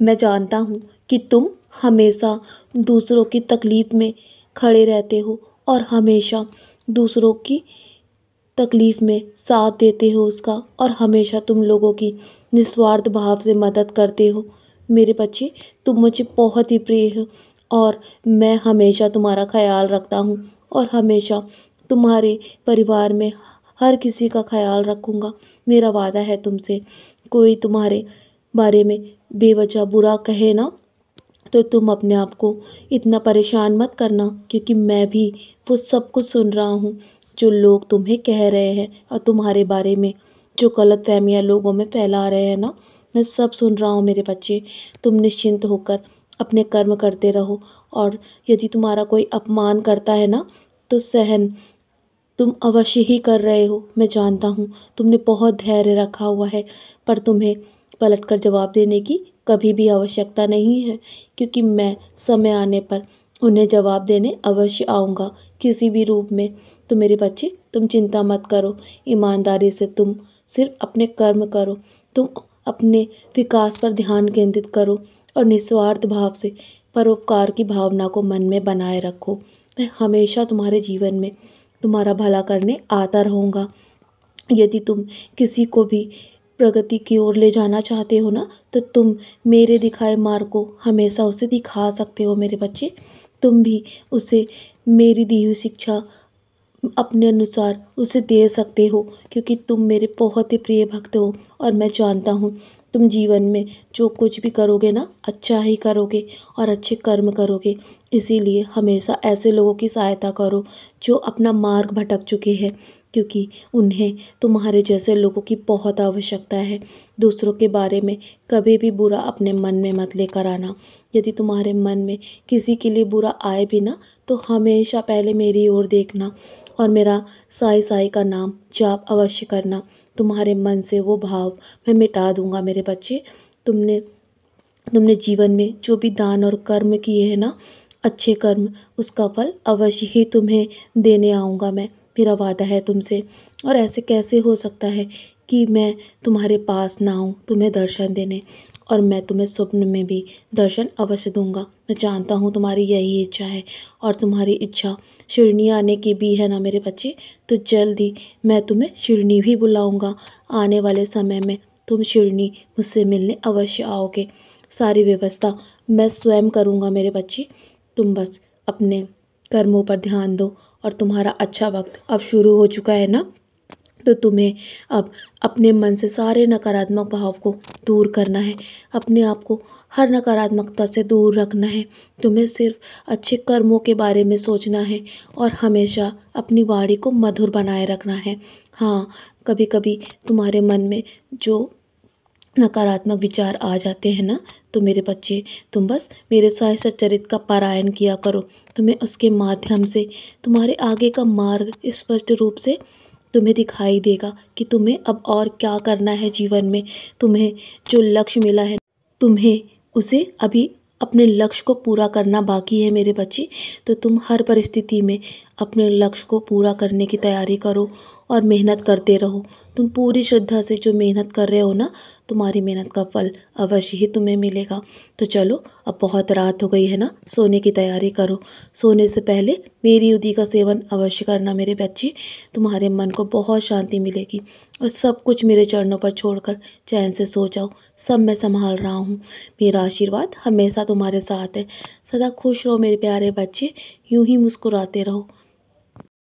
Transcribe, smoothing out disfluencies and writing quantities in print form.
मैं जानता हूँ कि तुम हमेशा दूसरों की तकलीफ़ में खड़े रहते हो और हमेशा दूसरों की तकलीफ़ में साथ देते हो उसका, और हमेशा तुम लोगों की निस्वार्थ भाव से मदद करते हो। मेरे बच्चे, तुम मुझे बहुत ही प्रिय हो और मैं हमेशा तुम्हारा ख्याल रखता हूँ और हमेशा तुम्हारे परिवार में हर किसी का ख्याल रखूँगा। मेरा वादा है तुमसे। कोई तुम्हारे बारे में बेवजह बुरा कहे ना, तो तुम अपने आप को इतना परेशान मत करना, क्योंकि मैं भी वो सब कुछ सुन रहा हूँ जो लोग तुम्हें कह रहे हैं और तुम्हारे बारे में जो गलतफहमियाँ लोगों में फैला रहे हैं ना, मैं सब सुन रहा हूँ मेरे बच्चे। तुम निश्चिंत होकर अपने कर्म करते रहो, और यदि तुम्हारा कोई अपमान करता है ना, तो सहन तुम अवश्य ही कर रहे हो। मैं जानता हूँ तुमने बहुत धैर्य रखा हुआ है, पर तुम्हें पलटकर जवाब देने की कभी भी आवश्यकता नहीं है, क्योंकि मैं समय आने पर उन्हें जवाब देने अवश्य आऊँगा, किसी भी रूप में। तो मेरे बच्चे, तुम चिंता मत करो। ईमानदारी से तुम सिर्फ अपने कर्म करो। तुम अपने विकास पर ध्यान केंद्रित करो और निस्वार्थ भाव से परोपकार की भावना को मन में बनाए रखो। मैं हमेशा तुम्हारे जीवन में तुम्हारा भला करने आता रहूँगा। यदि तुम किसी को भी प्रगति की ओर ले जाना चाहते हो ना, तो तुम मेरे दिखाए मार्ग को हमेशा उसे दिखा सकते हो मेरे बच्चे। तुम भी उसे मेरी दी हुई शिक्षा अपने अनुसार उसे दे सकते हो, क्योंकि तुम मेरे बहुत ही प्रिय भक्त हो और मैं जानता हूँ तुम जीवन में जो कुछ भी करोगे ना, अच्छा ही करोगे और अच्छे कर्म करोगे। इसीलिए हमेशा ऐसे लोगों की सहायता करो जो अपना मार्ग भटक चुके हैं, क्योंकि उन्हें तुम्हारे जैसे लोगों की बहुत आवश्यकता है। दूसरों के बारे में कभी भी बुरा अपने मन में मत लेकर आना। यदि तुम्हारे मन में किसी के लिए बुरा आए भी ना, तो हमेशा पहले मेरी ओर देखना और मेरा साईं साईं का नाम जाप अवश्य करना। तुम्हारे मन से वो भाव मैं मिटा दूंगा मेरे बच्चे। तुमने तुमने जीवन में जो भी दान और कर्म किए हैं ना, अच्छे कर्म, उसका फल अवश्य ही तुम्हें देने आऊँगा मैं। मेरा वादा है तुमसे। और ऐसे कैसे हो सकता है कि मैं तुम्हारे पास ना आऊँ तुम्हें दर्शन देने, और मैं तुम्हें स्वप्न में भी दर्शन अवश्य दूंगा। मैं जानता हूँ तुम्हारी यही इच्छा है, और तुम्हारी इच्छा शिरडी आने की भी है ना मेरे बच्चे। तो जल्द ही मैं तुम्हें शिरडी भी बुलाऊंगा। आने वाले समय में तुम शिरडी मुझसे मिलने अवश्य आओगे। सारी व्यवस्था मैं स्वयं करूँगा मेरे बच्चे। तुम बस अपने कर्मों पर ध्यान दो, और तुम्हारा अच्छा वक्त अब शुरू हो चुका है ना, तो तुम्हें अब अपने मन से सारे नकारात्मक भाव को दूर करना है। अपने आप को हर नकारात्मकता से दूर रखना है। तुम्हें सिर्फ अच्छे कर्मों के बारे में सोचना है और हमेशा अपनी वाणी को मधुर बनाए रखना है। हाँ, कभी कभी तुम्हारे मन में जो नकारात्मक विचार आ जाते हैं ना, तो मेरे बच्चे, तुम बस मेरे साय सच्चरित का पारायण किया करो। तुम्हें उसके माध्यम से तुम्हारे आगे का मार्ग स्पष्ट रूप से तुम्हें दिखाई देगा कि तुम्हें अब और क्या करना है जीवन में। तुम्हें जो लक्ष्य मिला है, तुम्हें उसे अभी अपने लक्ष्य को पूरा करना बाकी है मेरे बच्चे। तो तुम हर परिस्थिति में अपने लक्ष्य को पूरा करने की तैयारी करो और मेहनत करते रहो। तुम पूरी श्रद्धा से जो मेहनत कर रहे हो ना, तुम्हारी मेहनत का फल अवश्य ही तुम्हें मिलेगा। तो चलो, अब बहुत रात हो गई है ना, सोने की तैयारी करो। सोने से पहले मेरी उदी का सेवन अवश्य करना मेरे बच्चे। तुम्हारे मन को बहुत शांति मिलेगी, और सब कुछ मेरे चरणों पर छोड़कर चैन से सो जाओ। सब मैं संभाल रहा हूँ। मेरा आशीर्वाद हमेशा तुम्हारे साथ है। सदा खुश रहो मेरे प्यारे बच्चे, यूं ही मुस्कुराते रहो।